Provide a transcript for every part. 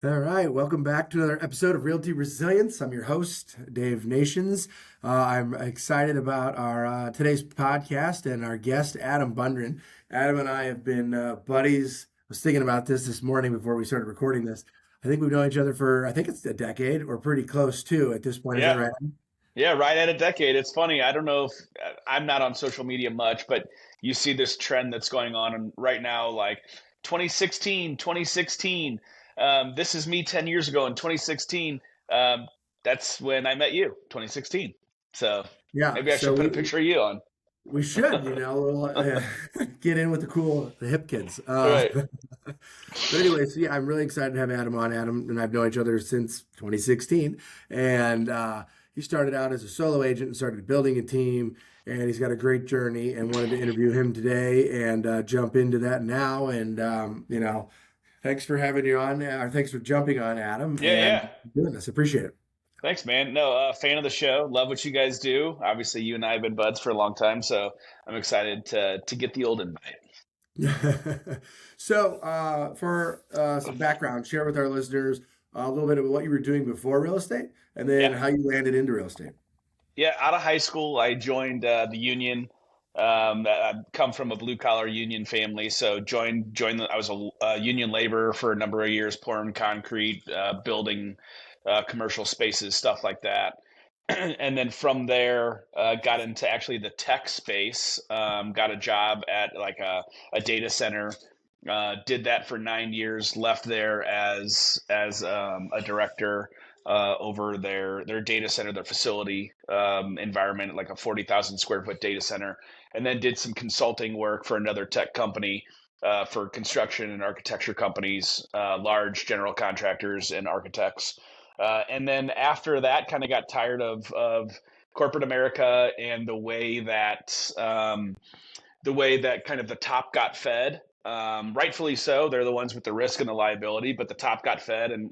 All right, welcome back to another episode of Realty Resilience. I'm your host, Dave Nations. I'm excited about our today's podcast and our guest, Adam Bundren. Adam and I have been buddies. I was thinking about this morning before we started recording this. I think we've known each other for, I think it's a decade or pretty close to at this point. Is that Yeah. right? Yeah, right at a decade. It's funny. I don't know if I'm not on social media much, but you see this trend that's going on and right now, like 2016, 2016. This is me 10 years ago in 2016. Um, that's when I met you, 2016. So Yeah, maybe I so should put a we picture of you on. we should, we'll, get in with the hip kids. Right. But anyway, so yeah, I'm really excited to have Adam on. Adam and I've known each other since 2016, and he started out as a solo agent and started building a team. And he's got a great journey, and wanted to interview him today and jump into that now. And thanks for having you on. Or thanks for jumping on, Adam, Yeah, and yeah. doing this. Appreciate it. Thanks, man. No, fan of the show. Love what you guys do. Obviously, you and I have been buds for a long time, so I'm excited to get the old invite. So, for some background, share with our listeners a little bit of what you were doing before real estate, and then Yeah. how you landed into real estate. Yeah, out of high school, I joined the union. I come from a blue collar union family, so joined. I was a union laborer for a number of years, pouring concrete, building commercial spaces, stuff like that. And then from there, got into actually the tech space. Got a job at like a data center. Did that for 9 years. Left there as a director over their data center, their facility environment, like a 40,000 square foot data center, and then did some consulting work for another tech company for construction and architecture companies, large general contractors and architects. And then after that, kind of got tired of corporate America and the way that kind of the top got fed. Rightfully so. They're the ones with the risk and the liability, but the top got fed, and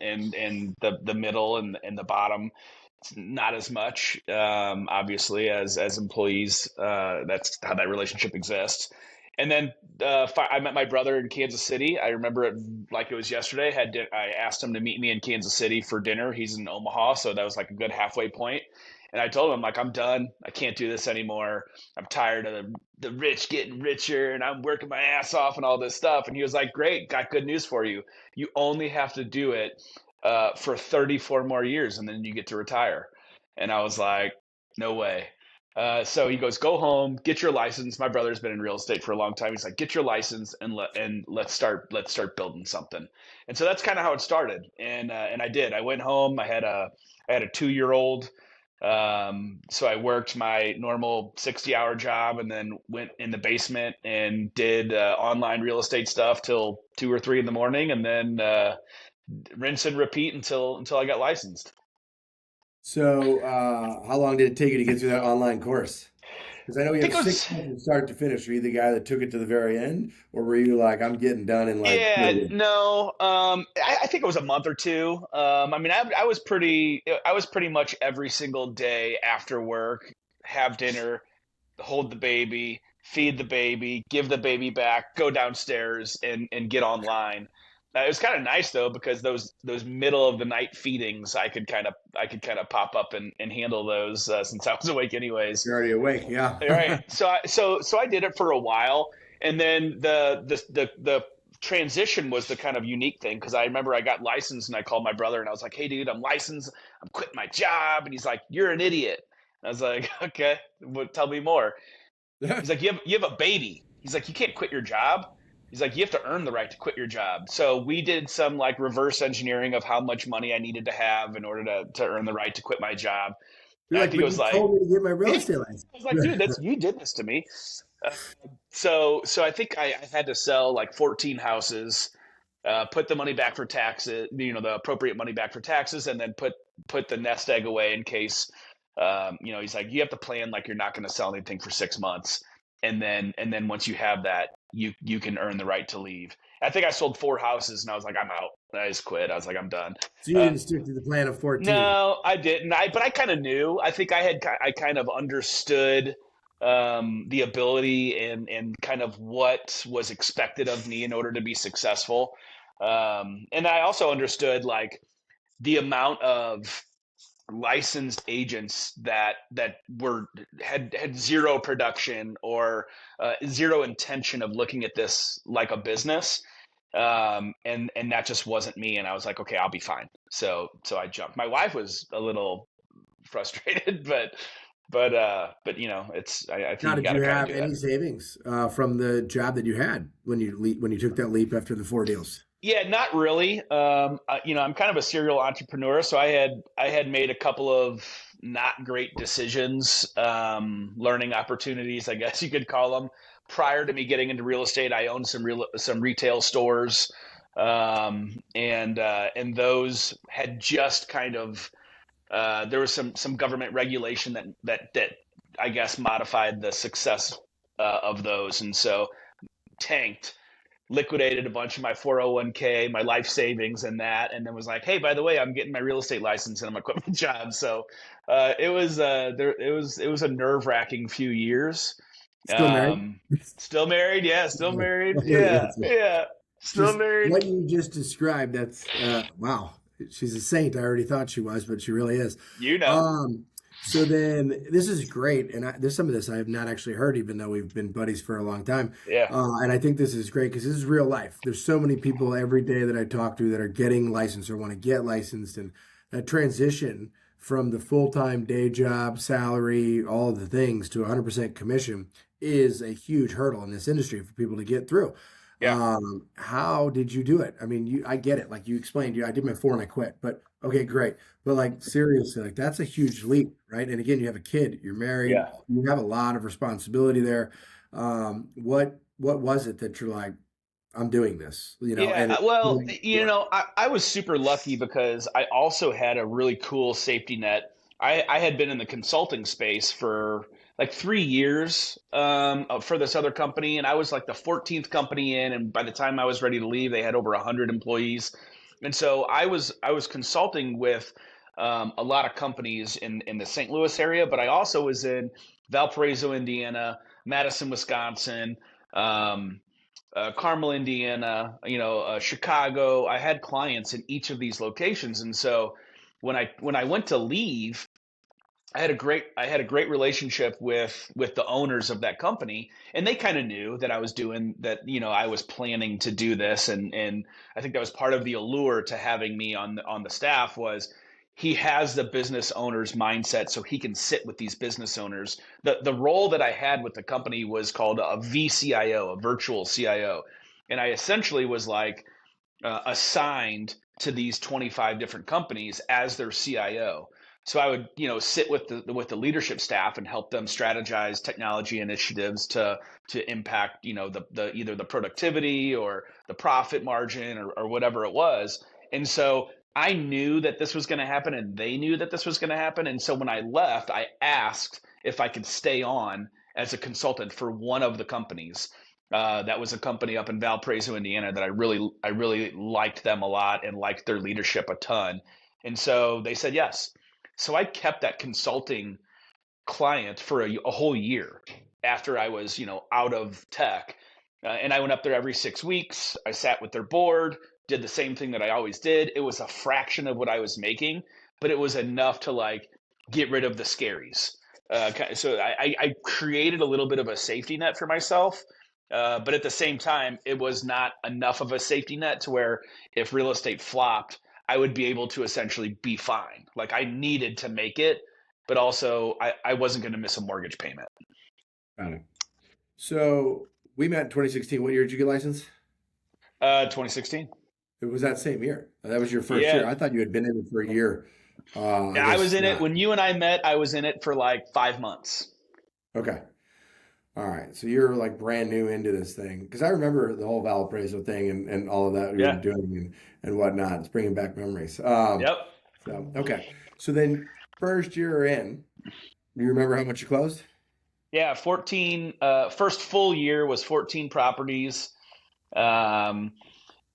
the middle and the bottom, not as much. Obviously, as employees, that's how that relationship exists. And then I met my brother in Kansas City. I remember it like it was yesterday. I asked him to meet me in Kansas City for dinner. He's in Omaha, so that was like a good halfway point. And I told him, like, I'm done. I can't do this anymore. I'm tired of the rich getting richer, and I'm working my ass off and all this stuff. And he was like, great, got good news for you. You only have to do it for 34 more years, and then you get to retire. And I was like, no way. So he goes, go home, get your license. My brother's been in real estate for a long time. He's like, get your license and let's start building something. And so that's kind of how it started. And I did. I went home. I had a 2-year old. So I worked my normal 60-hour job and then went in the basement and did online real estate stuff till 2 or 3 in the morning, and then rinse and repeat until I got licensed. So, how long did it take you to get through that online course? Because I know I we think have it six was months from start to finish. Were you the guy that took it to the very end, or were you like, I'm getting done in like Yeah, 2 weeks? no. I think it was a month or two. I mean, I was pretty much every single day after work, have dinner, hold the baby, feed the baby, give the baby back, go downstairs and get online. It was kind of nice though because those middle of the night feedings, I could kind of pop up and handle those since I was awake anyways. You're already awake, yeah. All right. So I did it for a while, and then the transition was the kind of unique thing because I remember I got licensed and I called my brother and I was like, "Hey, dude, I'm licensed. I'm quitting my job." And he's like, "You're an idiot." And I was like, "Okay, well, tell me more." He's like, "You have a baby." He's like, "You can't quit your job." He's like, "You have to earn the right to quit your job." So we did some like reverse engineering of how much money I needed to have in order to earn the right to quit my job. You're And I like, think it but was you like, told me to get my real yeah, estate I was like, dude, license. that's you did this to me. Uh, so I think I had to sell like 14 houses, put the money back for taxes, the appropriate money back for taxes, and then put the nest egg away in case. He's like, you have to plan like you're not going to sell anything for 6 months, and then once you have that, you can earn the right to leave. I think I sold 4 houses, and I was like, I'm out. I just quit. I was like, I'm done. So you Uh, didn't stick to the plan of 14. no, I didn't. But I kind of knew. I think I kind of understood the ability and kind of what was expected of me in order to be successful. And I also understood like the amount of licensed agents that were had zero production or zero intention of looking at this like a business, and that just wasn't me. And I was like, okay, I'll be fine. So I jumped. My wife was a little frustrated, but you know, I Now, think you did got you to kind of have do that. any savings from the job that you had when you took that leap after the 4 deals? Yeah, not really. You know, I'm kind of a serial entrepreneur, so I had made a couple of not great decisions, learning opportunities, I guess you could call them. Prior to me getting into real estate, I owned some retail stores, and those had just kind of there was some government regulation that I guess modified the success of those, and so tanked, liquidated a bunch of my 401k, my life savings, and then was like, hey, by the way, I'm getting my real estate license and I'm quit my job. So it was a nerve wracking few years. Still married? Um, Still married, yeah, still married, yeah, That's it. yeah, still Just married. what you just described. That's wow. She's a saint. I already thought she was, but she really is. You know, Um, so then this is great, and there's some of this I have not actually heard, even though we've been buddies for a long time. yeah, And I think this is great because this is real life. There's so many people every day that I talk to that are getting licensed or want to get licensed, and that transition from the full-time day job, salary, all of the things to 100% commission is a huge hurdle in this industry for people to get through. yeah. How did you do it? I mean, I get it. Like you explained, I did my four and I quit, but okay, great. But like seriously, like that's a huge leap, right? And again, you have a kid, you're married, Yeah. you have a lot of responsibility there. What was it that you're like, I'm doing this, Yeah, and well, you yeah, know, I was super lucky because I also had a really cool safety net. I had been in the consulting space for like 3 years for this other company, and I was like the 14th company in. And by the time I was ready to leave, they had over 100 employees. And so I was consulting with a lot of companies in the St. Louis area, but I also was in Valparaiso, Indiana, Madison, Wisconsin. Um, Carmel, Indiana, Chicago. I had clients in each of these locations, and so when I went to leave, I had a great relationship with the owners of that company, and they kind of knew that I was doing that. I was planning to do this, and I think that was part of the allure to having me on the staff was he has the business owner's mindset, so he can sit with these business owners. The role that I had with the company was called a VCIO, a virtual CIO, and I essentially was like assigned to these 25 different companies as their CIO. So I would, sit with the leadership staff and help them strategize technology initiatives to impact, the either the productivity or the profit margin or whatever it was. And so I knew that this was going to happen, and they knew that this was going to happen. And so when I left, I asked if I could stay on as a consultant for one of the companies. That was a company up in Valparaiso, Indiana, that I really liked them a lot and liked their leadership a ton. And so they said yes. So I kept that consulting client for a whole year after I was, out of tech. And I went up there every 6 weeks. I sat with their board, did the same thing that I always did. It was a fraction of what I was making, but it was enough to like get rid of the scaries. So I created a little bit of a safety net for myself. But at the same time, it was not enough of a safety net to where if real estate flopped, I would be able to essentially be fine. Like I needed to make it, but also I wasn't going to miss a mortgage payment. got it. So we met in 2016. What year did you get licensed? 2016. It was that same year. That was your first Yeah. year. I thought you had been in it for a year. I Yeah, I was guess in it not. when you and I met. I was in it for like 5 months. Okay. All right. So you're like brand new into this thing. Because I remember the whole Valparaiso thing and all of that we were Yeah. doing and whatnot. It's bringing back memories. Yep. Okay. So then first year in, do you remember how much you closed? Yeah. 14. First full year was 14 properties. Um,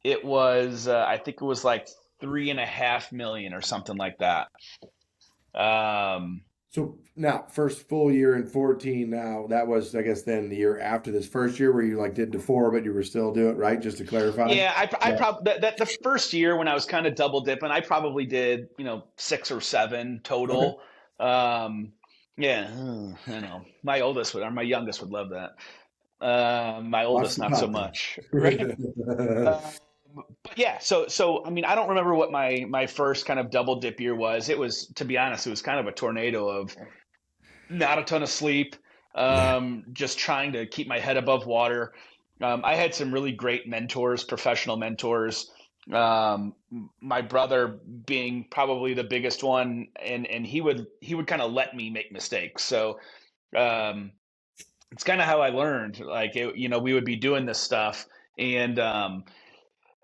it was, I think it was like 3.5 million or something like that. So now, first full year in 14. Now that was, I guess, then the year after this first year where you like did the four, but you were still doing right. Just to clarify. Yeah, I Yeah. probably that the first year when I was kind of double dipping, I probably did, 6 or 7 Okay. total. Um, yeah, I know. My oldest would, or my youngest would love that. My Watch oldest, the not so pot then. much, right? Um, but yeah, so I mean, I don't remember what my first kind of double dip year was. It was, to be honest, it was kind of a tornado of not a ton of sleep, Yeah. just trying to keep my head above water. I had some really great mentors, professional mentors. Um, my brother being probably the biggest one, and he would kind of let me make mistakes. So um, it's kind of how I learned. Like we would be doing this stuff, and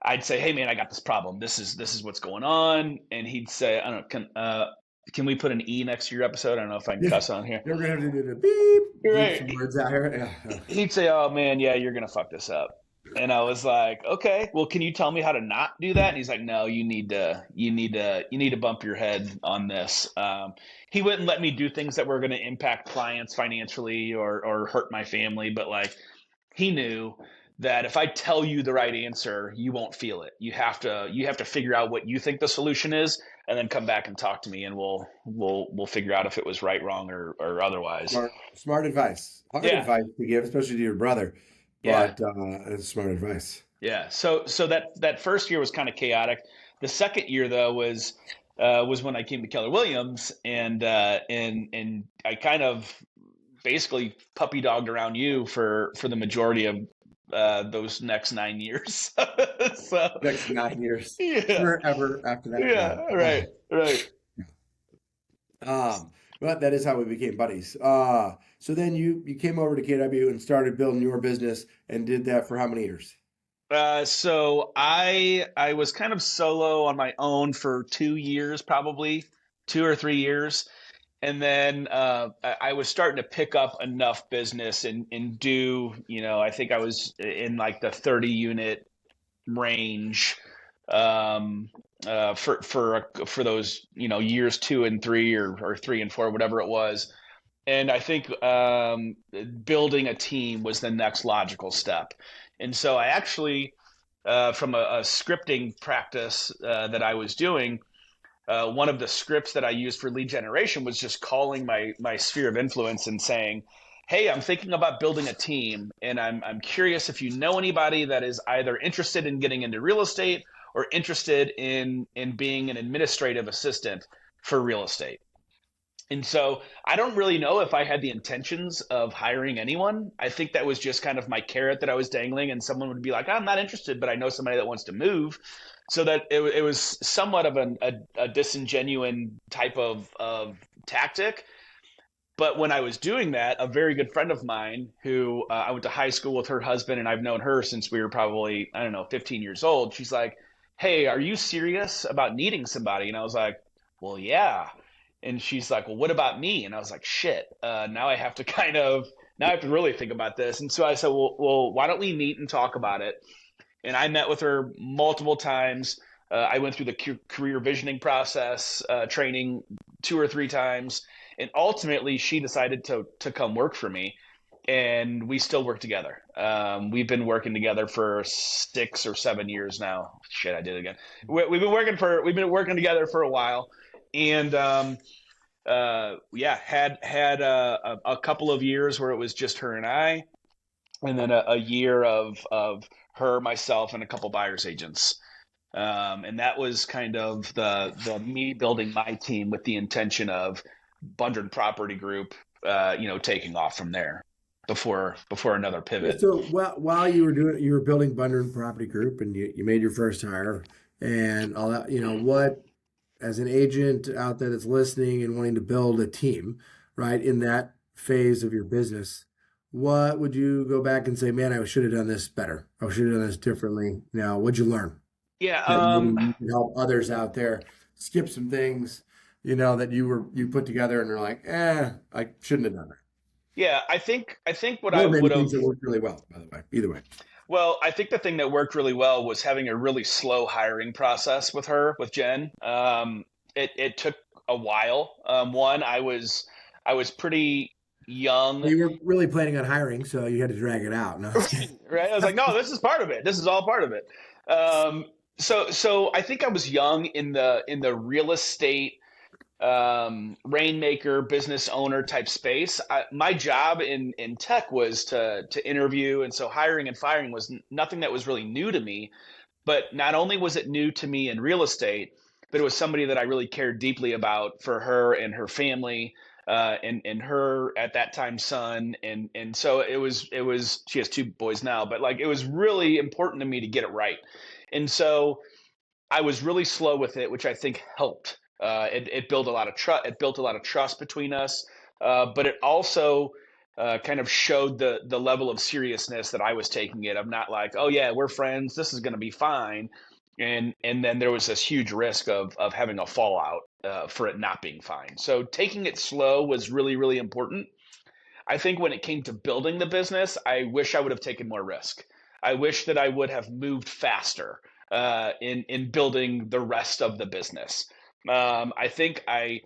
I'd say, "Hey, man, I got this problem. This is what's going on." And he'd say, "I don't know, can we put an E next to your episode? I don't know if I can Yeah. cuss on here." You're gonna have to do the beep, You're beep some right. words out here. Yeah. He'd say, "Oh man, yeah, you're gonna fuck this up." And I was like, "Okay, well, can you tell me how to not do that?" And he's like, "No, you need to bump your head on this." He wouldn't let me do things that were going to impact clients financially or hurt my family, but like he knew that if I tell you the right answer, you won't feel it. You have to figure out what you think the solution is, and then come back and talk to me, and we'll figure out if it was right, wrong, or otherwise. Smart advice. Hard Yeah, advice to give, especially to your brother, yeah. but it's smart advice. Yeah. So that first year was kind of chaotic. The second year though was when I came to Keller Williams, and I kind of basically puppy dogged around you for the majority of those next 9 years. So Next 9 years, yeah, forever after that. yeah, No. right, right. Um, but that is how we became buddies. So then you came over to KW and started building your business and did that for how many years? So I was kind of solo on my own for 2 years, probably 2 or 3 years. And then I was starting to pick up enough business and do, I think I was in like the 30 unit range um, for those, years 2 and 3 or 3 and 4, whatever it was. And I think building a team was the next logical step. And so I actually, from a scripting practice that I was doing, one of the scripts that I used for lead generation was just calling my sphere of influence and saying, "Hey, I'm thinking about building a team, and I'm curious if you know anybody that is either interested in getting into real estate or interested in being an administrative assistant for real estate." And so I don't really know if I had the intentions of hiring anyone. I think that was just kind of my carrot that I was dangling, and someone would be like, "I'm not interested, but I know somebody that wants to move." So that it was somewhat of a disingenuous type of tactic. But when I was doing that, a very good friend of mine who I went to high school with, her husband, and I've known her since we were probably, I don't know, 15 years old. She's like, "Hey, are you serious about needing somebody?" And I was like, "Well, yeah." And she's like, "Well, what about me?" And I was like, "Shit, now I have to now I have to really think about this." And so I said, "Well, why don't we meet and talk about it?" And I met with her multiple times. I went through the career visioning process, training 2 or 3 times, and ultimately she decided to come work for me, and we still work together. We've been working together for 6 or 7 years now. Shit, I did it again. We've been working together for a while, and yeah, had a couple of years where it was just her and I, and then a year of her, myself, and a couple buyers agents. And that was kind of the me building my team with the intention of Bundren Property Group, taking off from there before another Yeah, pivot. so while you were building Bundren Property Group and you made your first hire and all that, what as an agent out there that's listening and wanting to build a team, right, in that phase of your business, what would you go back and say, man, I should have done this better. I should have done this differently. Now, what'd you learn Yeah, that maybe you can help others out there skip some things, that you put together and they're like, I shouldn't have done that. yeah. I think what I Or maybe would things have. that worked really well, by the way. Either way. Well, I think the thing that worked really well was having a really slow hiring process with Jen. It took a while. One, I was I was pretty young. You were really planning on hiring, so you had to drag it out. No, I'm just kidding. Right? I was like, no, this is part of it. This is all part of it. Um, so I think I was young in the real estate rainmaker business owner type space. My job in tech was to interview, and so hiring and firing was nothing that was really new to me. But not only was it new to me in real estate, but it was somebody that I really cared deeply about for her and her family, and her at that time son, and so it was. She has two boys now, but like it was really important to me to get it right, and so I was really slow with it, which I think helped. It built a lot of trust. It built a lot of trust between us, but it also kind of showed the level of seriousness that I was taking it. I'm not like, oh yeah, we're friends. This is going to be fine, and then there was this huge risk of having a fallout for it not being fine. So taking it slow was really really important. I think when it came to building the business, I wish I would have taken more risk. I wish that I would have moved faster in building the rest of the business. I think I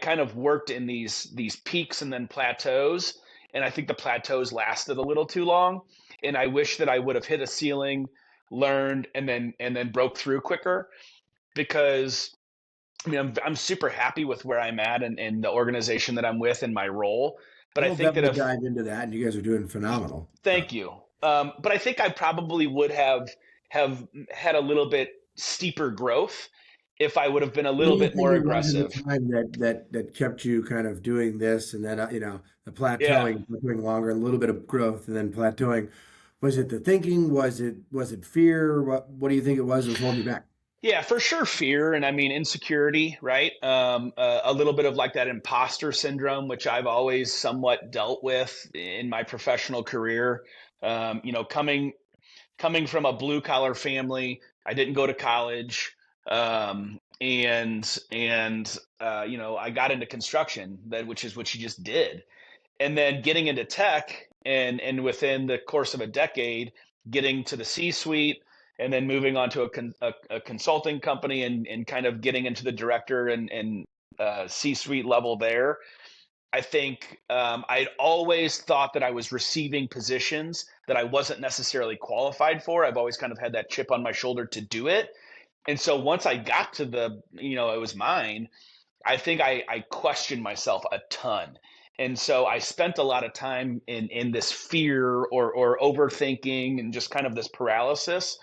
kind of worked in these peaks and then plateaus, and I think the plateaus lasted a little too long. And I wish that I would have hit a ceiling, learned, and then broke through quicker because I mean, I'm super happy with where I'm at and the organization that I'm with and my role. But I We'll think that definitely if dive into that, and you guys are doing phenomenal. So, Thank you. But I think I probably would have had a little bit steeper growth if I would have been a what do little you bit think more it was in the aggressive. time that kept you kind of doing this, and then the Yeah. plateauing longer, and a little bit of growth, and then plateauing? Was it the thinking? Was it fear? What do you think it was holding you back? Yeah, for sure, fear and I mean insecurity, right? A little bit of like that imposter syndrome, which I've always somewhat dealt with in my professional career. Coming from a blue collar family. I didn't go to college, and I got into construction, which is what you just did, and then getting into tech, and within the course of a decade, getting to the C suite, and then moving on to a consulting company, and kind of getting into the director and C suite level there. I think I'd always thought that I was receiving positions that I wasn't necessarily qualified for. I've always kind of had that chip on my shoulder to do it. And so once I got to it was mine, I think I questioned myself a ton. And so I spent a lot of time in this fear or overthinking and just kind of this paralysis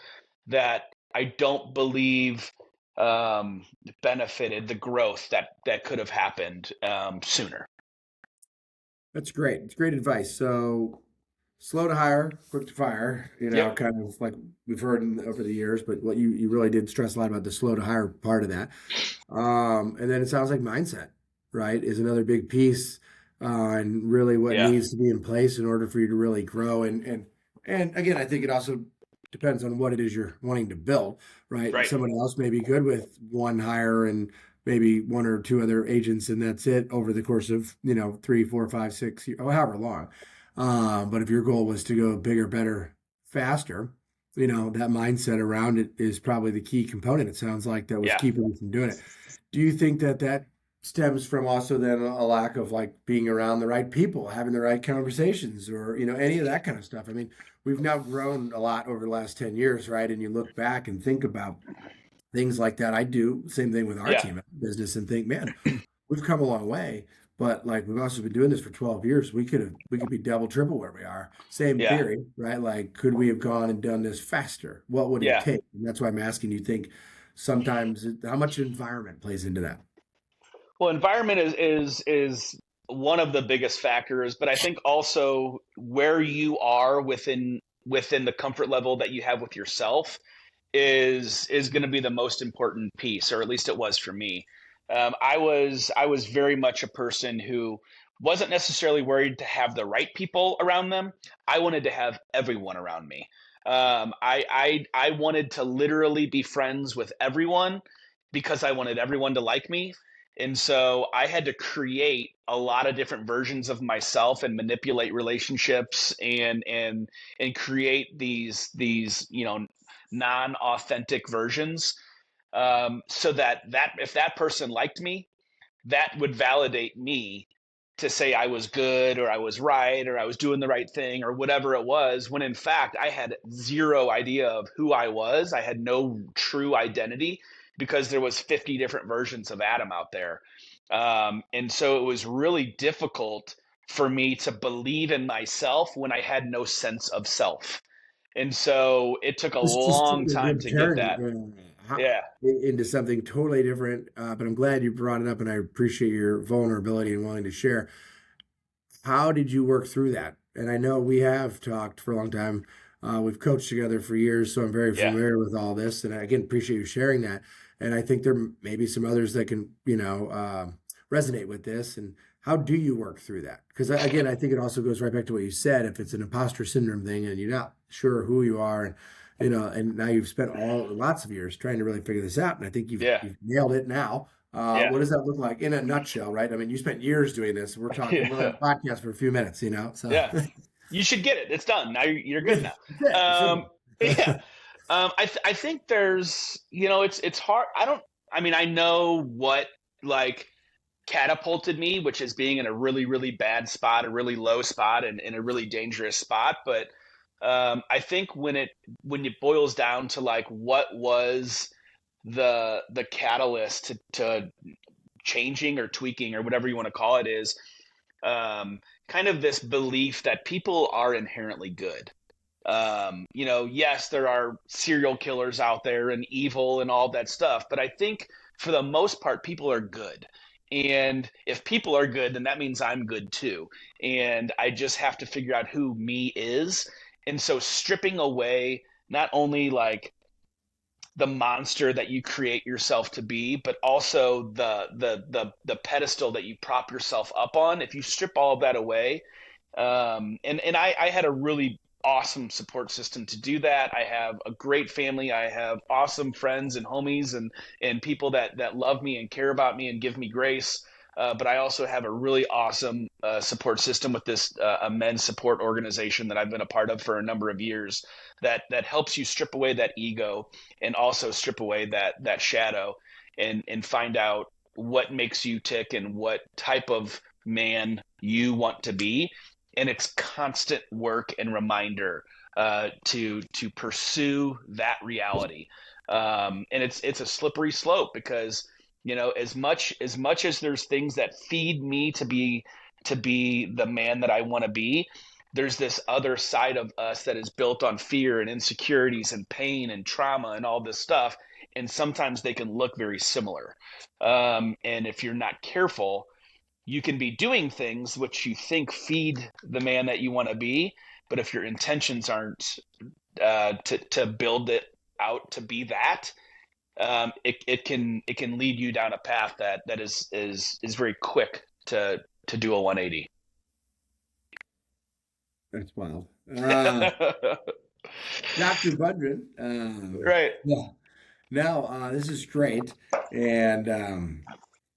that I don't believe benefited the growth that could have happened sooner. That's great. It's great advice. So, slow to hire, quick to fire. Yep. Kind of like we've heard over the years. But what you really did stress a lot about the slow to hire part of that. And then it sounds like mindset, right, is another big piece, and really what Yeah. needs to be in place in order for you to really grow. And again, I think it also depends on what it is you're wanting to build, right? Right. Someone else may be good with one hire and maybe one or two other agents, and that's it over the course of 3, 4, 5, 6, or however long. But if your goal was to go bigger, better, faster, that mindset around it is probably the key component. It sounds like that was Yeah. keeping you from doing it. Do you think that stems from also then a lack of like being around the right people, having the right conversations, or any of that kind of stuff? I mean, we've now grown a lot over the last 10 years, right? And you look back and think about things like that. I do same thing with our Yeah. team at business and think, man, we've come a long way. But like we've also been doing this for 12 years. We could be double, triple where we are. Same Yeah. theory, right? Like, could we have gone and done this faster? What would it Yeah. take? And that's why I'm asking you think sometimes how much environment plays into that. Well, environment is one of the biggest factors, but I think also where you are within the comfort level that you have with yourself is going to be the most important piece, or at least it was for me. I was very much a person who wasn't necessarily worried to have the right people around them. I wanted to have everyone around me. I wanted to literally be friends with everyone because I wanted everyone to like me. And so I had to create a lot of different versions of myself and manipulate relationships and create these non-authentic versions, so that if that person liked me, that would validate me, to say I was good or I was right or I was doing the right thing or whatever it was, when in fact I had zero idea of who I was. I had no true identity because there was 50 different versions of Adam out there. And so it was really difficult for me to believe in myself when I had no sense of self. And so it took a This just took long a time good to get turn that. Yeah. into something totally different. But I'm glad you brought it up, and I appreciate your vulnerability and willing to share. How did you work through that? And I know we have talked for a long time. We've coached together for years, so I'm very Yeah. familiar with all this. And I, again, appreciate you sharing that. And I think there may be some others that can, resonate with this. And how do you work through that? Because again, I think it also goes right back to what you said. If it's an imposter syndrome thing, and you're not sure who you are, and and now you've spent lots of years trying to really figure this out, and I think Yeah. you've nailed it now. Yeah. What does that look like in a nutshell, right? I mean, you spent years doing this. We're talking, we're on Yeah. a podcast for a few minutes, so Yeah. You should get it. It's done. Now you're good now. it should Yeah. be. I think there's, it's hard. I mean, I know what like catapulted me, which is being in a really, really bad spot, a really low spot and in a really dangerous spot. But I think when it boils down to like what was the catalyst to changing or tweaking or whatever you want to call it is kind of this belief that people are inherently good. Yes, there are serial killers out there and evil and all that stuff, but I think for the most part, people are good. And if people are good, then that means I'm good too. And I just have to figure out who me is. And so stripping away not only like the monster that you create yourself to be, but also the pedestal that you prop yourself up on. If you strip all of that away, and I had a really awesome support system to do that. I have a great family. I have awesome friends and homies and people that love me and care about me and give me grace. But I also have a really awesome support system with this a men's support organization that I've been a part of for a number of years that helps you strip away that ego and also strip away that shadow and find out what makes you tick and what type of man you want to be. And it's constant work and reminder to pursue that reality. And it's a slippery slope because as much as there's things that feed me to be the man that I want to be, there's this other side of us that is built on fear and insecurities and pain and trauma and all this stuff. And sometimes they can look very similar. And if you're not careful, you can be doing things which you think feed the man that you want to be, but if your intentions aren't to build it out to be that, it can lead you down a path that is very quick to do a 180. That's wild. Dr. Bundren, Right. yeah. Now, this is great, and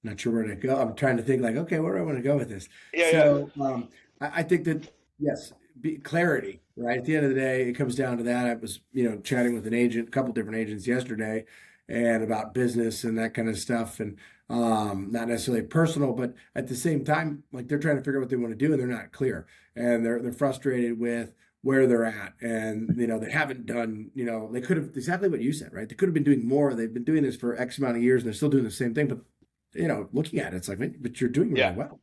not sure where to go. I'm trying to think like, okay, where do I want to go with this? Yeah. Yeah. So, I think that yes, clarity, right? At the end of the day, it comes down to that. I was, chatting with a couple different agents yesterday, and about business and that kind of stuff, and not necessarily personal, but at the same time, like they're trying to figure out what they want to do, and they're not clear, and they're frustrated with where they're at, and they haven't done, they could have exactly what you said, right? They could have been doing more. They've been doing this for X amount of years, and they're still doing the same thing, but looking at it, it's like, but you're doing really Yeah. well,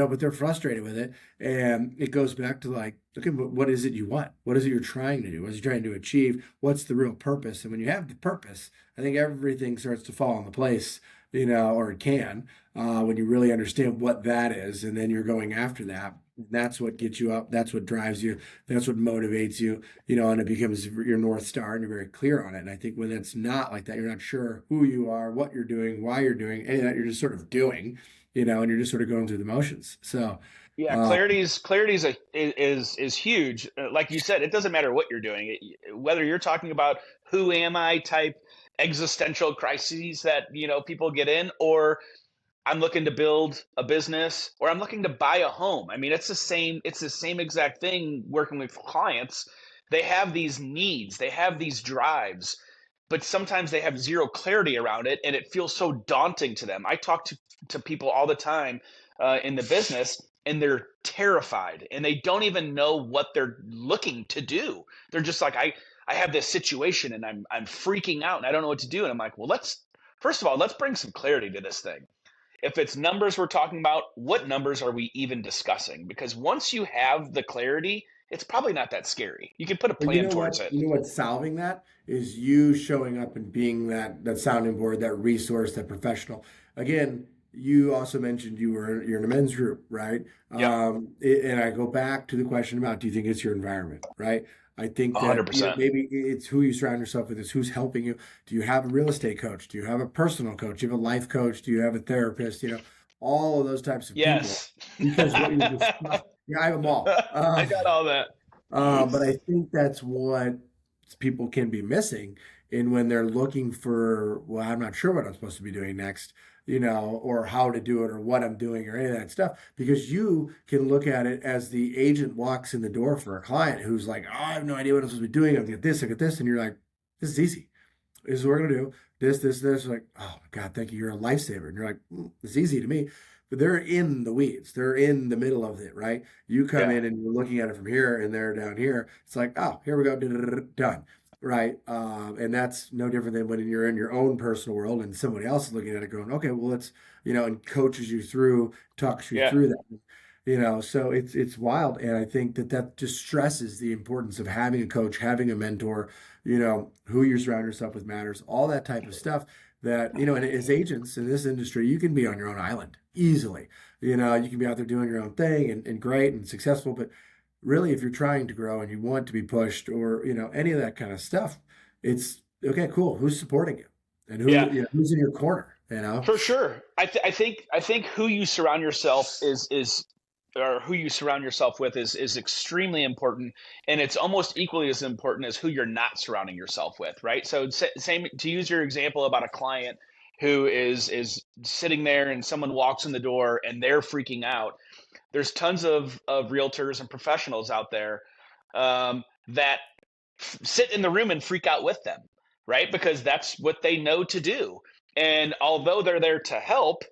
but they're frustrated with it. And it goes back to like, okay, what is it you want? What is it you're trying to do? What is you trying to achieve? What's the real purpose? And when you have the purpose, I think everything starts to fall into place, or it can, when you really understand what that is. And then you're going after that. That's what gets you up. That's what drives you. That's what motivates you, and it becomes your North Star and you're very clear on it. And I think when it's not like that, you're not sure who you are, what you're doing, why you're doing any of that. You're just sort of doing, and you're just sort of going through the motions. So, Yeah, uh, is huge. Like you said, it doesn't matter what you're doing, whether you're talking about who am I type existential crises that people get in, or I'm looking to build a business, or I'm looking to buy a home. I mean, it's the same. It's the same exact thing working with clients. They have these needs, they have these drives, but sometimes they have zero clarity around it, and it feels so daunting to them. I talk to people all the time in the business, and they're terrified and they don't even know what they're looking to do. They're just like, I have this situation and I'm freaking out and I don't know what to do. And I'm like, well, first of all, let's bring some clarity to this thing. If it's numbers we're talking about, what numbers are we even discussing? Because once you have the clarity, it's probably not that scary. You can put a But you plan know towards what? it. You know what's solving that is you showing up and being that sounding board, that resource, that professional. Again, you also mentioned you're in a men's group, right? Yep. And I go back to the question about, do you think it's your environment, right? I think that 100%. maybe it's who you surround yourself with, is who's helping you. Do you have a real estate coach? Do you have a personal coach? Do you have a life coach? Do you have a therapist? All of those types of people. Yes. Because what you're discussing, yeah, I have them all. I got all that. But I think that's what people can be missing in when they're looking for, well, I'm not sure what I'm supposed to be doing next, or how to do it or what I'm doing or any of that stuff. Because you can look at it as the agent walks in the door for a client who's like, oh, I have no idea what I'm supposed to be doing. I'll get this, I get this. And you're like, this is easy. This is what we're going to do. This. Like, oh, God, thank you. You're a lifesaver. And you're like, it's easy to me. But they're in the weeds. They're in the middle of it, right? You come Yeah. in and you're looking at it from here and they're down here. It's like, oh, here we go, done, right? And that's no different than when you're in your own personal world and somebody else is looking at it going, okay, well, let's, and coaches you through, talks you Yeah. through that. So it's wild. And I think that just stresses the importance of having a coach, having a mentor, who you surround yourself with matters, all that type of stuff that, and as agents in this industry, you can be on your own island easily. You can be out there doing your own thing and great and successful. But really, if you're trying to grow and you want to be pushed or, any of that kind of stuff, it's okay, cool. Who's supporting you and Yeah. who's in your corner? For sure. I think who you surround yourself is or who you surround yourself with is extremely important, and it's almost equally as important as who you're not surrounding yourself with, right? So same, to use your example about a client who is sitting there and someone walks in the door and they're freaking out. There's tons of realtors and professionals out there that sit in the room and freak out with them, right? Because that's what they know to do. And although they're there to help,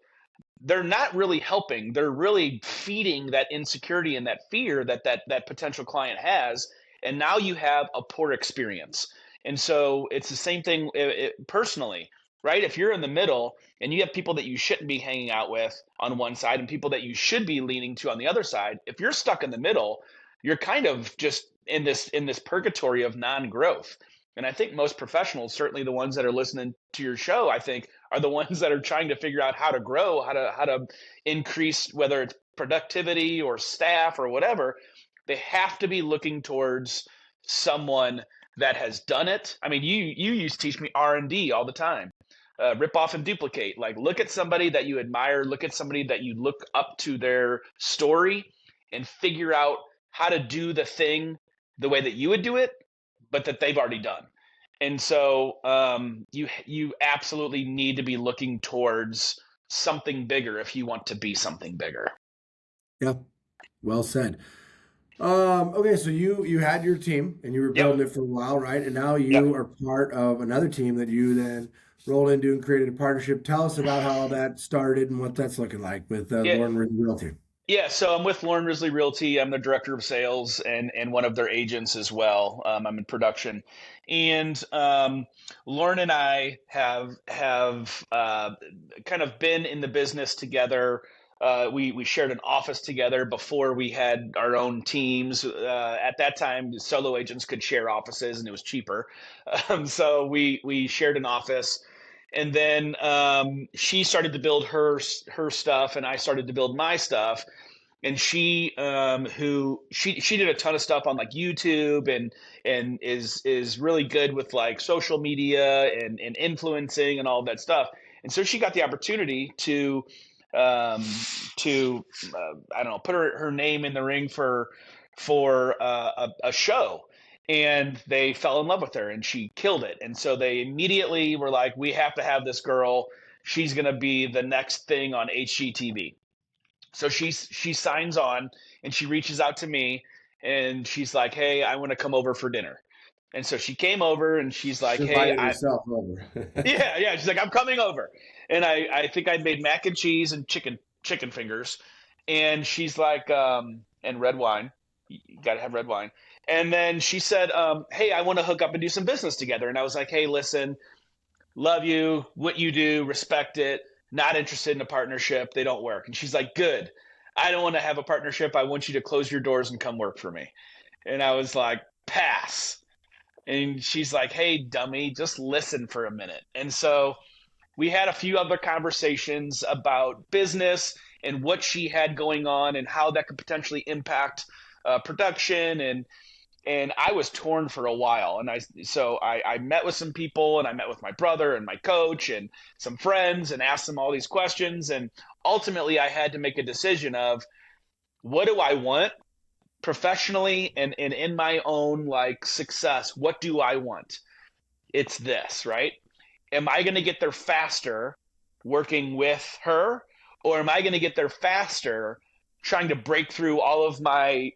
they're not really helping. They're really feeding that insecurity and that fear that potential client has. And now you have a poor experience. And so it's the same thing personally, right? If you're in the middle and you have people that you shouldn't be hanging out with on one side and people that you should be leaning to on the other side, if you're stuck in the middle, you're kind of just in this purgatory of non-growth. And I think most professionals, certainly the ones that are listening to your show, I think are the ones that are trying to figure out how to grow, how to increase, whether it's productivity or staff or whatever. They have to be looking towards someone that has done it. I mean, you used to teach me R&D all the time. Rip off and duplicate. Like, look at somebody that you admire, look at somebody that you look up to their story, and figure out how to do the thing the way that you would do it, but that they've already done. And so you absolutely need to be looking towards something bigger if you want to be something bigger. Yeah, well said. Okay, so you had your team and you were Yep. building it for a while, right? And now Yep. you are part of another team that you then rolled into and created a partnership. Tell us about how that started and what that's looking like with Yeah. Lauren Realty. Yeah, so I'm with Lauren Risley Realty. I'm the director of sales and one of their agents as well. I'm in production, and Lauren and I have kind of been in the business together. We shared an office together before we had our own teams. At that time, solo agents could share offices, and it was cheaper. So we shared an office. And then she started to build her stuff, and I started to build my stuff. And she did a ton of stuff on like YouTube and is really good with like social media and influencing and all of that stuff. And so she got the opportunity um, to I don't know, put her name in the ring for a show, and they fell in love with her and she killed it. And so they immediately were like, we have to have this girl. She's going to be the next thing on HGTV. So she signs on and she reaches out to me and she's like, hey, I want to come over for dinner. And so she came over and she's She like, hey, invited I herself over. yeah, she's like, I'm coming over. And I think I'd made mac and cheese and chicken chicken fingers, and she's like, and red wine. You got to have red wine. And then she said, "Hey, I want to hook up and do some business together." And I was like, "Hey, listen, love you, what you do, respect it. Not interested in a partnership. They don't work." And she's like, "Good. I don't want to have a partnership. I want you to close your doors and come work for me." And I was like, "Pass." And she's like, "Hey, dummy, just listen for a minute." And so we had a few other conversations about business and what she had going on and how that could potentially impact production, and I was torn for a while. And I met with some people, and I met with my brother and my coach and some friends and asked them all these questions. And ultimately I had to make a decision of, what do I want professionally and in my own like success? What do I want? It's this, right? Am I going to get there faster working with her, or am I going to get there faster trying to break through all of my,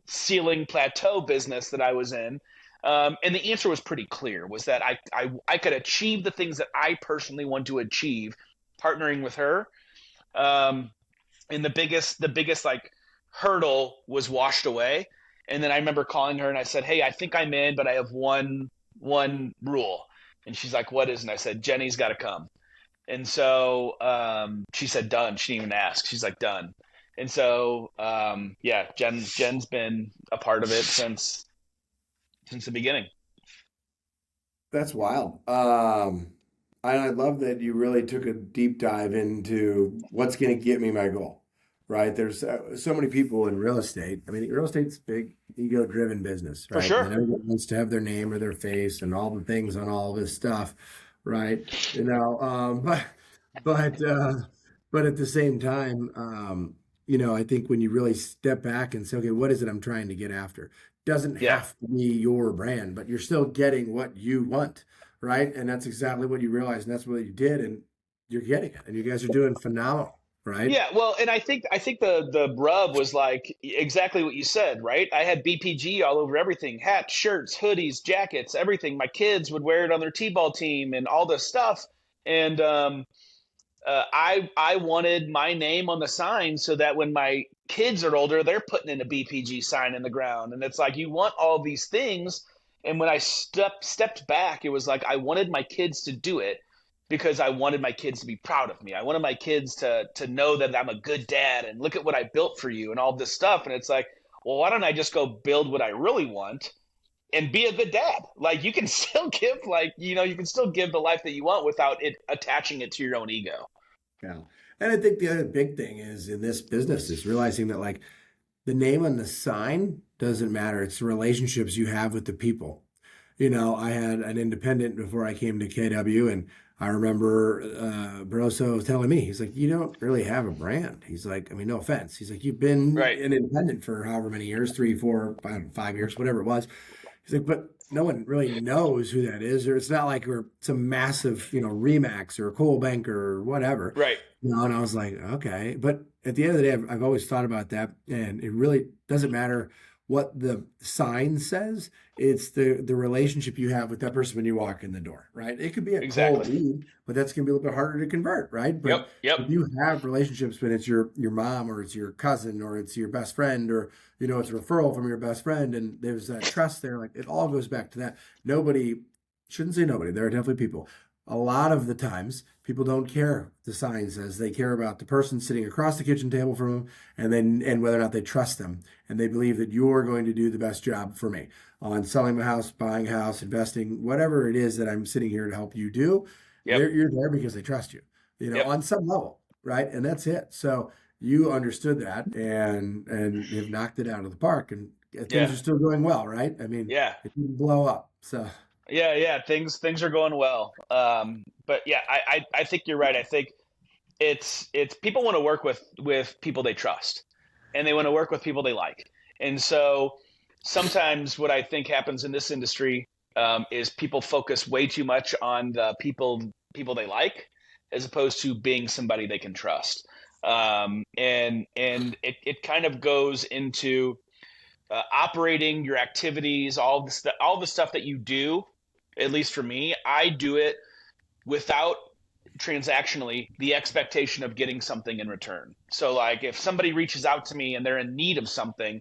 ceiling plateau business that I was in? And the answer was pretty clear, was that I could achieve the things that I personally want to achieve partnering with her. Um, and the biggest like hurdle was washed away. And then I remember calling her and I said, "Hey, I think I'm in, but I have one rule." And she's like, "What is?" And I said, "Jenny's got to come." And so she said, "Done." She didn't even ask. She's like, "Done." And so yeah, Jen's been a part of it since the beginning. That's wild. And I love that you really took a deep dive into what's going to get me my goal, right? There's so many people in real estate. I mean, real estate's big, ego-driven business, For right? And sure. everyone wants to have their name or their face and all the things on all this stuff, right? You know, but but at the same time, I think when you really step back and say, okay, what is it I'm trying to get after? Doesn't Yeah. have to be your brand, but you're still getting what you want, right? And that's exactly what you realized, and that's what you did, and you're getting it, and you guys are doing phenomenal, right? Yeah, well, and I think the rub was like exactly what you said, right? I had BPG all over everything: hats, shirts, hoodies, jackets, everything. My kids would wear it on their t-ball team and all this stuff. And I wanted my name on the sign so that when my kids are older, they're putting in a BPG sign in the ground. And it's like you want all these things. And when I stepped back, it was like I wanted my kids to do it because I wanted my kids to be proud of me. I wanted my kids to know that I'm a good dad and look at what I built for you and all this stuff. And it's like, well, why don't I just go build what I really want and be a good dad? Like you can still give, like, you can still give the life that you want without it attaching it to your own ego. Yeah. And I think the other big thing is in this business is realizing that like the name on the sign doesn't matter. It's the relationships you have with the people. I had an independent before I came to KW, and I remember Barroso telling me, he's like, "You don't really have a brand." He's like, I mean, no offense. He's like, "You've been Right. an independent for however many years, 3, 4, 5 years, whatever it was." He's like, "But no one really knows who that is, or it's not like we're some massive, Remax or a Coal Bank or whatever." Right. And I was like, okay. But at the end of the day, I've always thought about that, and it really doesn't matter what the sign says. It's the relationship you have with that person when you walk in the door, right? It could be a cold Exactly. lead, but that's gonna be a little bit harder to convert, right? Yep. But Yep. if you have relationships when it's your mom or it's your cousin or it's your best friend or it's a referral from your best friend and there's that trust there, like it all goes back to that. Nobody shouldn't say nobody. There are definitely people. A lot of the times, people don't care what the sign says. They care about the person sitting across the kitchen table from them, and whether or not they trust them, and they believe that you're going to do the best job for me on selling my house, buying a house, investing, whatever it is that I'm sitting here to help you do. Yep. You're there because they trust you, Yep. on some level, right? And that's it. So you understood that and have knocked it out of the park, and things Yeah. are still going well, right? I mean, Yeah. it didn't blow up, so. Yeah. Yeah. Things are going well. But yeah, I think you're right. I think it's people want to work with people they trust, and they want to work with people they like. And so sometimes what I think happens in this industry is people focus way too much on the people they like, as opposed to being somebody they can trust. And it kind of goes into operating your activities, all the stuff that you do. At least for me, I do it without transactionally the expectation of getting something in return. So like if somebody reaches out to me and they're in need of something,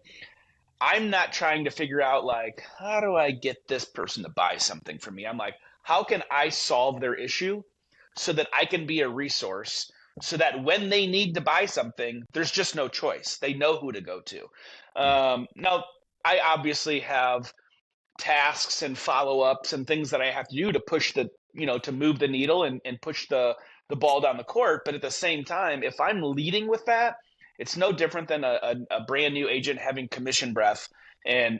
I'm not trying to figure out like how do I get this person to buy something from me. I'm like, how can I solve their issue so that I can be a resource so that when they need to buy something, there's just no choice. They know who to go to. Now, I obviously have tasks and follow-ups and things that I have to do to push the, to move the needle and push the ball down the court. But at the same time, if I'm leading with that, it's no different than a brand new agent having commission breath and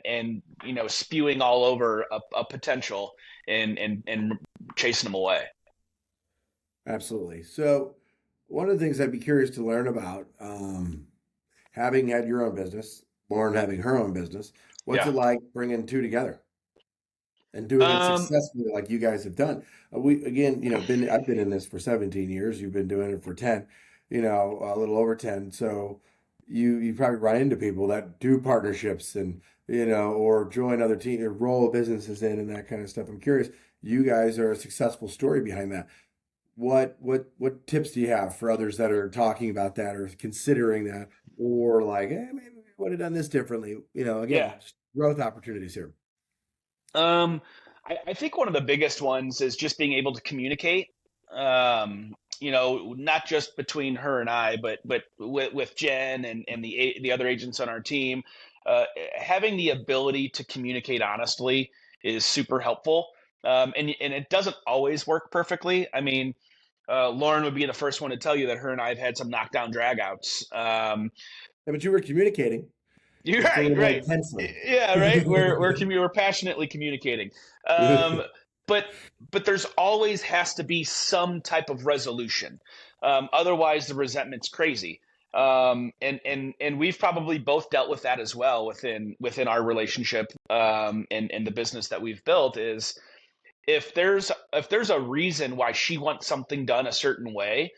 spewing all over a potential and chasing them away. Absolutely. So, one of the things I'd be curious to learn about, having had your own business, Lauren having her own business, what's Yeah. it like bringing two together and doing it Um, successfully like you guys have done? We again, I've been in this for 17 years. You've been doing it for 10, a little over 10. So you probably run into people that do partnerships and or join other teams or roll businesses in and that kind of stuff. I'm curious. You guys are a successful story behind that. What tips do you have for others that are talking about that or considering that or like, maybe we would have done this differently? yeah. Again, just growth opportunities here. Um, I think one of the biggest ones is just being able to communicate. Not just between her and I, but with Jen and the other agents on our team. Having the ability to communicate honestly is super helpful. And it doesn't always work perfectly. I mean, Lauren would be the first one to tell you that her and I have had some knockdown dragouts. Yeah, but you were communicating You're just a right, little more right. intensely. Yeah, right. We're passionately communicating, um, but there's always has to be some type of resolution. Otherwise, the resentment's crazy. And we've probably both dealt with that as well within our relationship and the business that we've built is if there's a reason why she wants something done a certain way,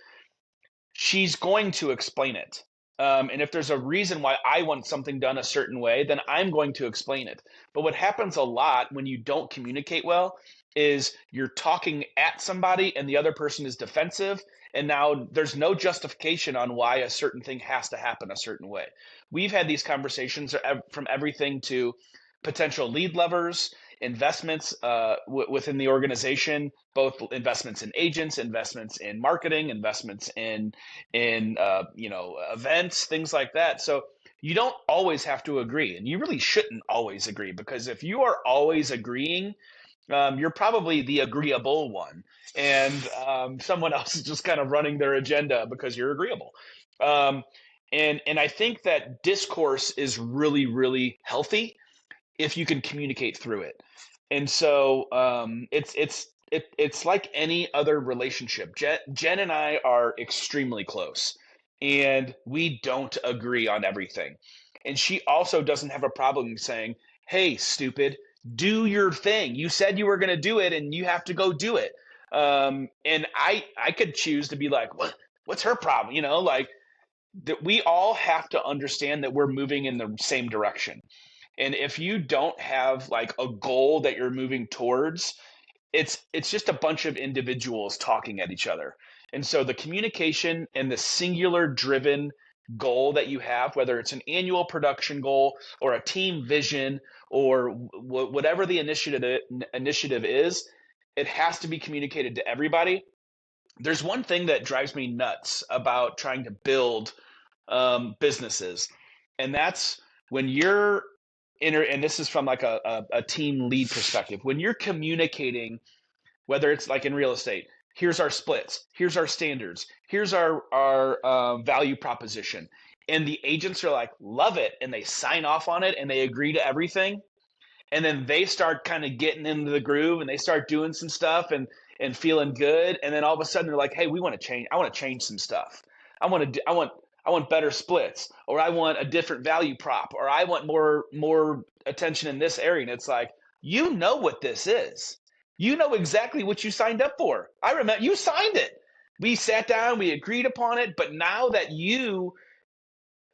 she's going to explain it. And if there's a reason why I want something done a certain way, then I'm going to explain it. But what happens a lot when you don't communicate well is you're talking at somebody and the other person is defensive. And now there's no justification on why a certain thing has to happen a certain way. We've had these conversations from everything to potential lead levers, investments within the organization, both investments in agents, investments in marketing, investments in events, things like that. So you don't always have to agree, and you really shouldn't always agree because if you are always agreeing, you're probably the agreeable one, and someone else is just kind of running their agenda because you're agreeable. Um, and I think that discourse is really really healthy if you can communicate through it. And so it's like any other relationship. Jen and I are extremely close, and we don't agree on everything. And she also doesn't have a problem saying, "Hey, stupid, do your thing. You said you were going to do it, and you have to go do it." And I could choose to be like, "What? What's her problem?" Like that. We all have to understand that we're moving in the same direction. And if you don't have like a goal that you're moving towards, it's just a bunch of individuals talking at each other. And so the communication and the singular driven goal that you have, whether it's an annual production goal or a team vision or whatever the initiative is, it has to be communicated to everybody. There's one thing that drives me nuts about trying to build businesses, and that's when you're and this is from like a team lead perspective, when you're communicating, whether it's like in real estate, here's our splits, here's our standards, here's our value proposition, and the agents are like love it and they sign off on it and they agree to everything, and then they start kind of getting into the groove and they start doing some stuff and feeling good, and then all of a sudden they're like, hey, we want to change, I want to change some stuff, I want better splits, or I want a different value prop, or I want more attention in this area. And it's like, you know what this is, you know exactly what you signed up for. I remember you signed it, we sat down, we agreed upon it, but now that you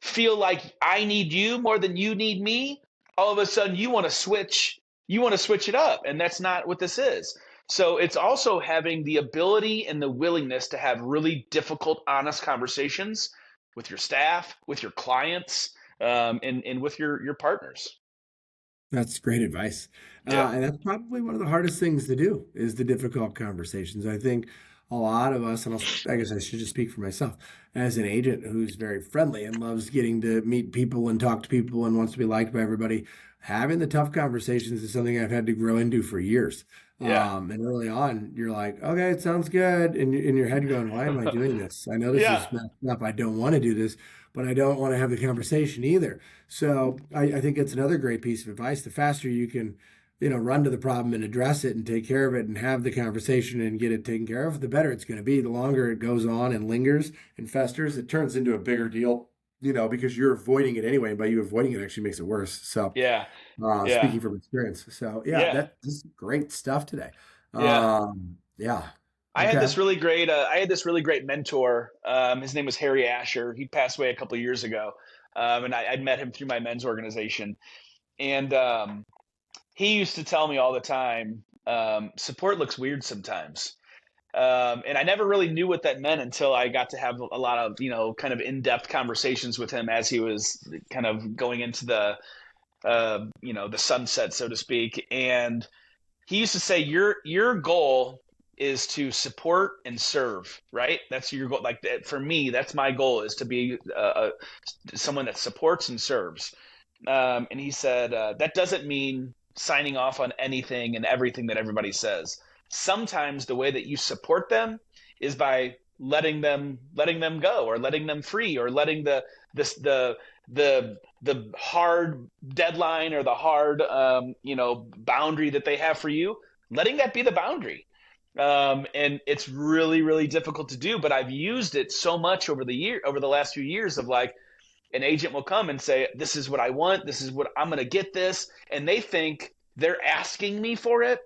feel like I need you more than you need me, all of a sudden you want to switch it up, and that's not what this is. So it's also having the ability and the willingness to have really difficult, honest conversations with your staff, with your clients, and with your partners. That's great advice. Yeah. And that's probably one of the hardest things to do is the difficult conversations. I think a lot of us, and I guess I should just speak for myself, as an agent who's very friendly and loves getting to meet people and talk to people and wants to be liked by everybody, having the tough conversations is something I've had to grow into for years. Yeah. And early on, you're like, okay, it sounds good. And in your head going, why am I doing this? I know this Yeah. is messed up. I don't want to do this, but I don't want to have the conversation either. So I think it's another great piece of advice. The faster you can, run to the problem and address it and take care of it and have the conversation and get it taken care of, the better it's going to be. The longer it goes on and lingers and festers, it turns into a bigger deal, because you're avoiding it anyway. By you avoiding it actually makes it worse. So Yeah. Yeah. speaking from experience. So yeah, Yeah. this is great stuff today. Yeah. Yeah. I had Okay. this really great. I had this really great mentor. His name was Harry Asher. He passed away a couple of years ago, and I'd met him through my men's organization. And he used to tell me all the time, support looks weird sometimes. And I never really knew what that meant until I got to have a lot of, kind of in-depth conversations with him as he was kind of going into the sunset, so to speak. And he used to say, your goal is to support and serve, right? That's your goal. Like for me, that's my goal, is to be someone that supports and serves. And he said, that doesn't mean signing off on anything and everything that everybody says. Sometimes the way that you support them is by letting them go, or letting them free, or letting this the hard deadline, or the hard boundary that they have for you, letting that be the boundary. And it's really, really difficult to do, but I've used it so much over the last few years, of like, an agent will come and say, this is what I want, this is what I'm going to get this, and they think they're asking me for it,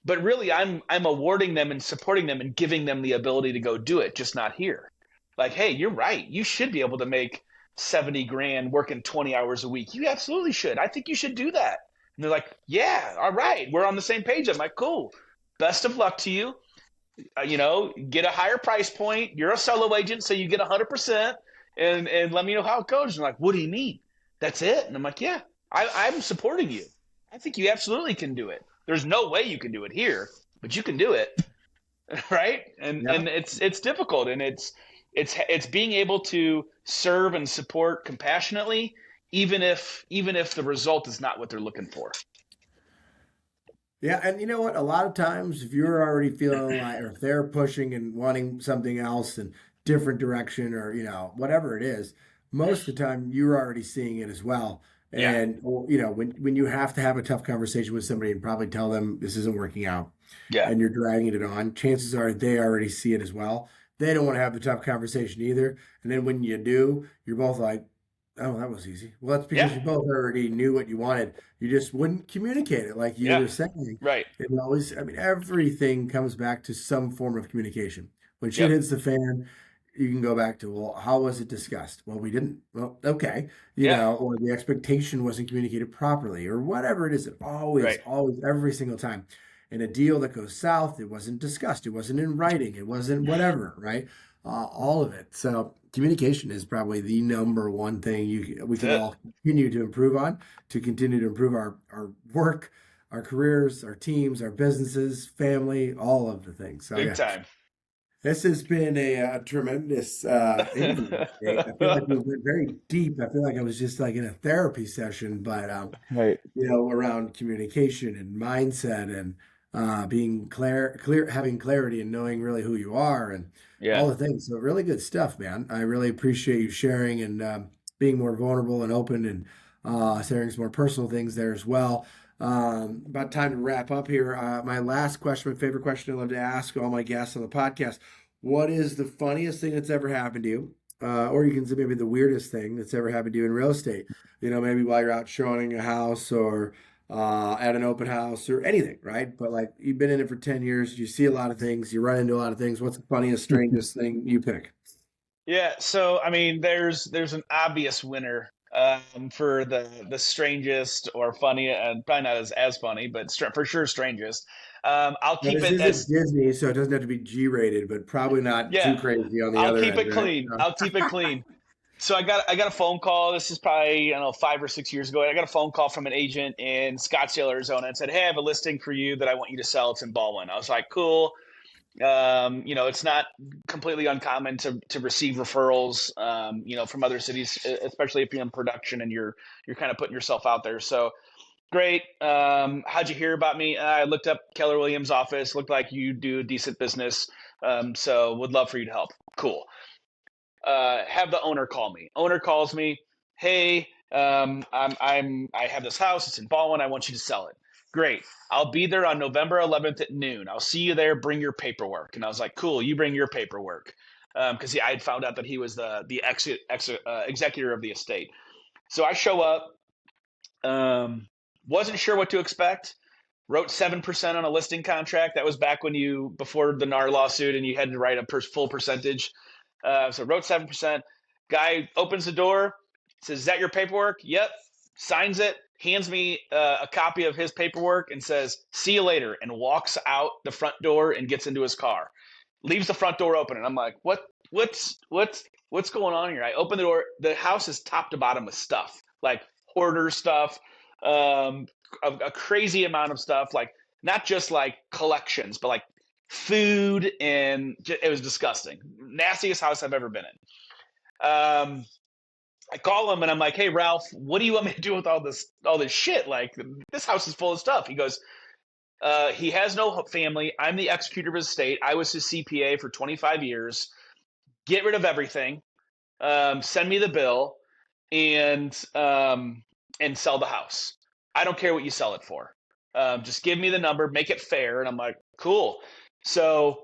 but really I'm awarding them and supporting them and giving them the ability to go do it, just not here. Like, hey, you're right, you should be able to make 70 grand working 20 hours a week. You absolutely should. I think you should do that. And they're like, yeah, all right, we're on the same page. I'm like, cool, best of luck to you. Get a higher price point. You're a solo agent, so you get 100%, and let me know how it goes. And like, what do you mean? That's it? And I'm like, yeah, I'm supporting you. I think you absolutely can do it. There's no way you can do it here, but you can do it, right? And Yeah. and it's difficult, and it's being able to serve and support compassionately, even if the result is not what they're looking for. Yeah, and you know what? A lot of times, if you're already feeling like, or if they're pushing and wanting something else and different direction, or whatever it is, most of the time you're already seeing it as well. Yeah, And when you have to have a tough conversation with somebody and probably tell them this isn't working out, yeah, and you're dragging it on, chances are they already see it as well. They don't want to have the tough conversation either. And then when you do, you're both like, oh, that was easy. Well, that's because yeah, you both already knew what you wanted. You just wouldn't communicate it like you yeah. were saying. Right. It always, I mean, everything comes back to some form of communication. When shit Yep. hits the fan, you can go back to, well, how was it discussed? Well, we didn't. Well, okay. Yeah. Or the expectation wasn't communicated properly, or whatever it is. It always, Right. always, every single time. In a deal that goes south, it wasn't discussed. It wasn't in writing. It wasn't whatever, right? All of it. So communication is probably the number one thing we That's can it. all continue to improve on, to continue to improve our work, our careers, our teams, our businesses, family, all of the things. So Big yeah, time. this has been a tremendous interview. Nate. I feel like we went very deep. I feel like I was just like in a therapy session, but Right. around communication and mindset, and being clear, having clarity and knowing really who you are, and all Yeah. the things. So really good stuff, man. I really appreciate you sharing and being more vulnerable and open, and sharing some more personal things there as well. About time to wrap up here. My last question, my favorite question I love to ask all my guests on the podcast. What is the funniest thing that's ever happened to you? Or you can say maybe the weirdest thing that's ever happened to you in real estate. Maybe while you're out showing a house, or at an open house, or anything, right? But like, you've been in it for 10 years, you see a lot of things, you run into a lot of things. What's the funniest, strangest thing you pick? Yeah. So I mean, there's an obvious winner for the strangest or funny, and probably not as funny, but for sure strangest. I'll Now keep this it isn't as Disney, so it doesn't have to be G-rated, but probably not too yeah. crazy on the I'll other keep end, it right? clean. No. I'll keep it clean. So I got a phone call. This is probably, I don't know, 5 or 6 years ago. I got a phone call from an agent in Scottsdale, Arizona, and said, "Hey, I have a listing for you that I want you to sell. It's in Baldwin." I was like, "Cool." It's not completely uncommon to receive referrals, from other cities, especially if you're in production and you're kind of putting yourself out there. So great. How'd you hear about me? I looked up Keller Williams' office. Looked like you do decent business. So would love for you to help. Cool. Have the owner call me. Owner calls me. Hey, I have this house. It's in Baldwin. I want you to sell it. Great. I'll be there on November 11th at noon. I'll see you there. Bring your paperwork. And I was like, cool. You bring your paperwork. Because I had found out that he was the executor of the estate. So I show up. Wasn't sure what to expect. Wrote 7% on a listing contract. That was back when before the NAR lawsuit, and you had to write a full percentage. So wrote 7%. Guy opens the door, says, "Is that your paperwork?" Yep. Signs it, hands me a copy of his paperwork, and says, "See you later," and walks out the front door and gets into his car. Leaves the front door open, and I'm like, what's going on here? I open the door. The house is top to bottom with stuff, like hoarder stuff, a crazy amount of stuff, like not just like collections, but like food, and it was disgusting. Nastiest house I've ever been in. I call him and I'm like, "Hey Ralph, what do you want me to do with all this shit? Like this house is full of stuff." He goes, he has no family. I'm the executor of his estate. I was his CPA for 25 years. Get rid of everything. Send me the bill, and sell the house. I don't care what you sell it for. Just give me the number, make it fair." And I'm like, cool. So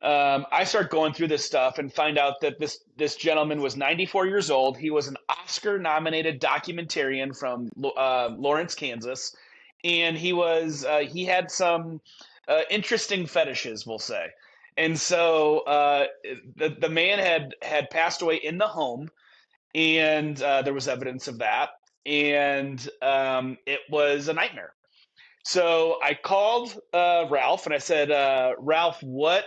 I start going through this stuff and find out that this gentleman was 94 years old. He was an Oscar-nominated documentarian from Lawrence, Kansas, and he had some interesting fetishes, we'll say. And so the man had passed away in the home, and there was evidence of that, and it was a nightmare. So I called Ralph and I said, "Ralph, what?"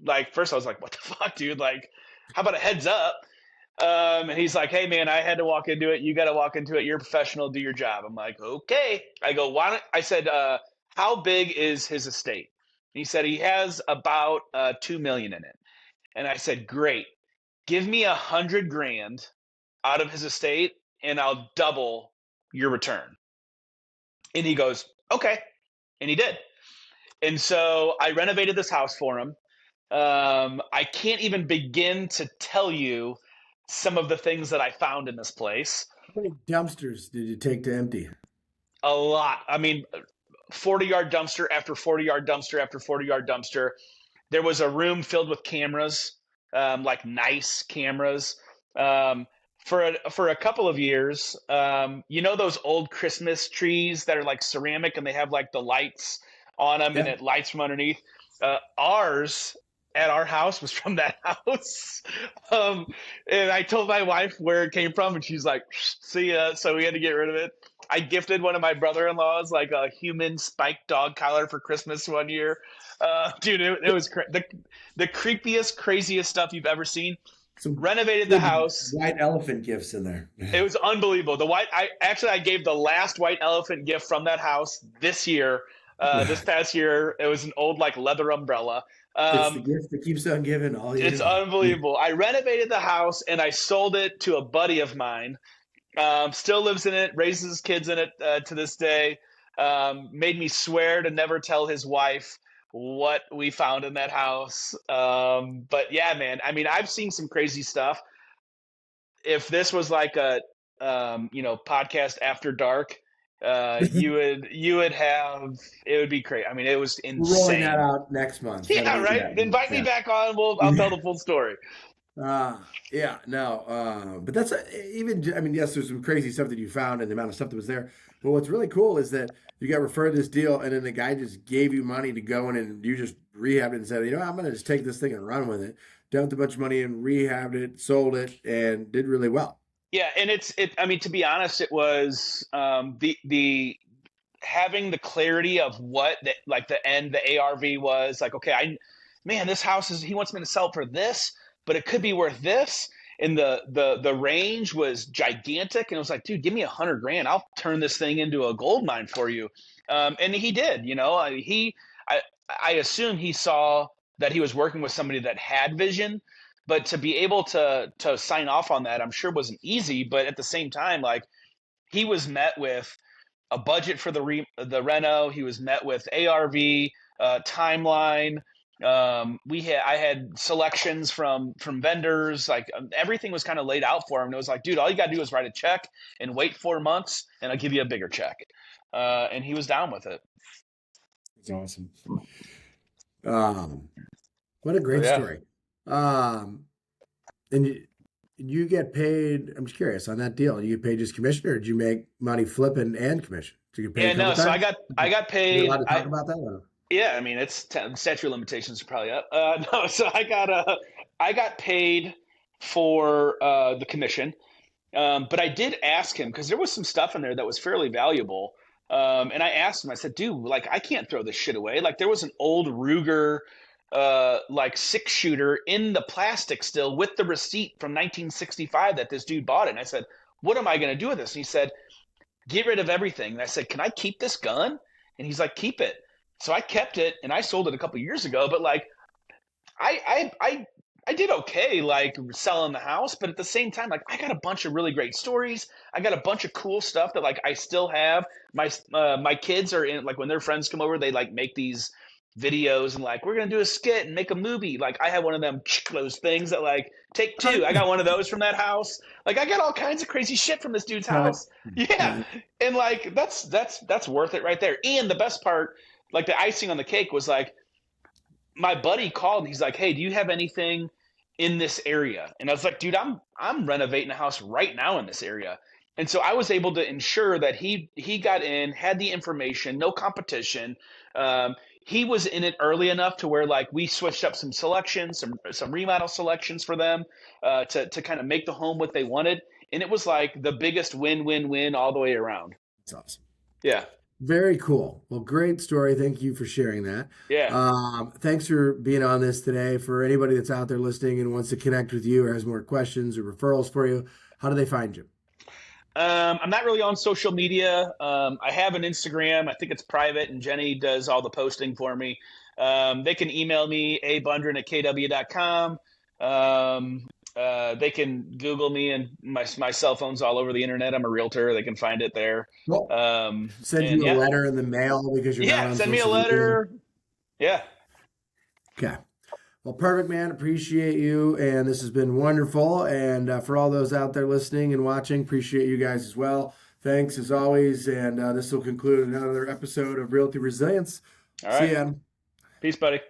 Like, first I was like, "What the fuck, dude? Like, how about a heads up?" And he's like, "Hey, man, I had to walk into it. You got to walk into it. You're a professional. Do your job." I'm like, "Okay." I go, "Why don't?" I said, "How big is his estate?" He said he has about 2 million in it. And I said, "Great. Give me 100 grand out of his estate, and I'll double your return." And he goes, "Okay," and he did. And so I renovated this house for him. I can't even begin to tell you some of the things that I found in this place. How many dumpsters did you take to empty? A lot. I mean, 40-yard dumpster after 40-yard dumpster after 40-yard dumpster. There was a room filled with cameras, like nice cameras. Um, for a couple of years, those old Christmas trees that are like ceramic and they have like the lights on them and Yeah. it lights from underneath. Ours at our house was from that house. um, and I told my wife where it came from, and she's like, "See ya." So we had to get rid of it. I gifted one of my brother-in-laws like a human spiked dog collar for Christmas one year. Dude, it was the creepiest, craziest stuff you've ever seen. Some Renovated the good house. white elephant gifts in there. It was unbelievable. I gave the last white elephant gift from that house this year. This past year, it was an old like leather umbrella. It's the Um, gift that keeps on giving all year it's long. unbelievable. I renovated the house and I sold it to a buddy of mine. Still lives in it, raises his kids in it to this day. Made me swear to never tell his wife what we found in that house. But yeah, man, I mean, I've seen some crazy stuff. If this was like a podcast after dark, you would have, it would be crazy. I mean, it was We're rolling that insane. out next month. That'll Yeah, be right. Invite me yeah. back on. I'll tell the full story. Yeah, no, but that's even. I mean, yes, there's some crazy stuff that you found and the amount of stuff that was there. But what's really cool is that you got referred this deal, and then the guy just gave you money to go in, and you just rehabbed it and said, I'm going to just take this thing and run with it. Dumped a bunch of money and rehabbed it, sold it, and did really well. Yeah, and I mean, to be honest, it was the having the clarity of what the ARV was like, okay, this house he wants me to sell it for this, but it could be worth this. And the range was gigantic. And it was like, dude, give me $100,000. I'll turn this thing into a gold mine for you. And he did, I assume he saw that he was working with somebody that had vision, but to be able to sign off on that, I'm sure wasn't easy. But at the same time, like, he was met with a budget for the reno. He was met with ARV, timeline. I had selections from vendors. Like, everything was kind of laid out for him. And it was like, dude, all you got to do is write a check and wait 4 months, and I'll give you a bigger check. And he was down with it. It's awesome. What a great Yeah. story. And you get paid, I'm just curious on that deal. You get paid just commission, or did you make money flipping and commission? Did you get paid Yeah, a couple no. So times? I got Are you paid. allowed to talk about that? Or? Yeah, I mean, it's statute of limitations are probably up. No, so I got paid for the commission, but I did ask him because there was some stuff in there that was fairly valuable. And I asked him, I said, dude, like, I can't throw this shit away. Like, there was an old Ruger, like, 6-shooter in the plastic still with the receipt from 1965 that this dude bought it. And I said, what am I going to do with this? And he said, get rid of everything. And I said, can I keep this gun? And he's like, keep it. So I kept it, and I sold it a couple years ago. But like, I did okay, like, selling the house. But at the same time, like, I got a bunch of really great stories. I got a bunch of cool stuff that, like, I still have. My kids are in, like, when their friends come over, they like make these videos and like, we're gonna do a skit and make a movie. Like, I had one of them those things that like take two. I got one of those from that house. Like, I got all kinds of crazy shit from this dude's house. Yeah, and like, that's worth it right there. And the best part, like, the icing on the cake was like, my buddy called and he's like, hey, do you have anything in this area? And I was like, dude, I'm renovating a house right now in this area. And so I was able to ensure that he got in, had the information, no competition. He was in it early enough to where, like, we switched up some selections, some remodel selections for them, to kind of make the home what they wanted. And it was like the biggest win-win-win all the way around. That's awesome. Yeah. Very cool. Well, great story. Thank you for sharing that. Yeah. Thanks for being on this today. For anybody that's out there listening and wants to connect with you or has more questions or referrals for you, how do they find you? I'm not really on social media. I have an Instagram. I think it's private, and Jenny does all the posting for me. They can email me, abundren@kw.com. They can Google me, and my cell phone's all over the internet. I'm a realtor. They can find it there. Well, send you a letter in the mail because you're not on send me a social letter. media. Yeah. Okay. Well, perfect, man. Appreciate you. And this has been wonderful. And for all those out there listening and watching, appreciate you guys as well. Thanks as always. And this will conclude another episode of Realty Resilience. All right. See you, Adam. Peace, buddy.